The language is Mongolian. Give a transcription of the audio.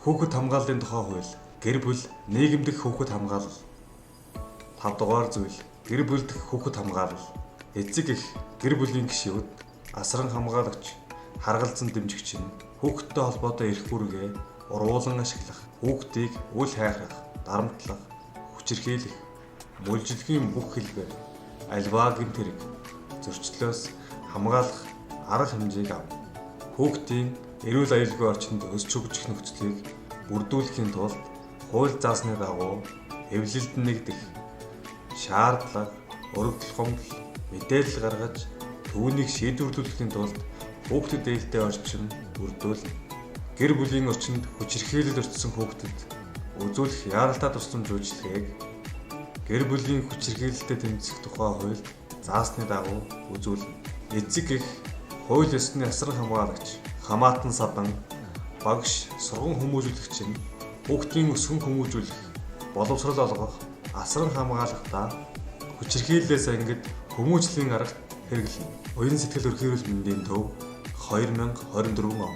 Хүүхэд хамгааллын тухай хууль, гэр бүл, нийгэм дэх хүүхэд хамгаалал. 5 дугаар зүйл, гэр бүл дэх хүүхэд хамгаалал. Эцэг эх, гэр бүлийн гишүүд, асран хамгаалагч, харгалзан дэмжигч нь хүүхэдтэй холбоотой эрх үүргээ урвуулан ашиглах, хүүхдийг үл хайхрах, дарамтлах, хүчирхийлэх, мүлжилгийн бүх хэлбэр, альва гэмт хэрэг, зөрчлөөс хамгаалах арга хэмжээг авна. Хүүхдийн эрүүл аюулгүй орчинд өсч хөгжих нөхцөлийг бүрдүүлэхийн тулд хууль заасны дагуу эвлэлд нэгдэх, шаардлага, өргөдөл гомдол, мэдээлэл гаргаж түүнийг шийдвэрлүүлэхийн тулд хүүхдэд ээлтэй орчин бүрдүүлнэ. Гэр бүлийн орчинд хүчирхийлэл өртсөн хүүхдэд үзүүлэх яаралтай тусламж үйлчилгээг гэр бүлийн хүчирхийлэлтэй тэмцэх тухай хуульд заасны дагуу үзүүлнэ. Эцэг эх, хууль ёсны асран хамгаалагч, хамаатан садан, багш, сургууль хүмүүжүүлэгч нь хүүхдийн өсгөн хүмүүжүүлэх, боловсрол олгох, асран хамгаалахдаа хүчирхийллээс ангид хүмүүжлийн арга хэрэглэнэ. Уян сэтгэл ерөнхийлөгчийн мэндийн төв 2024 он.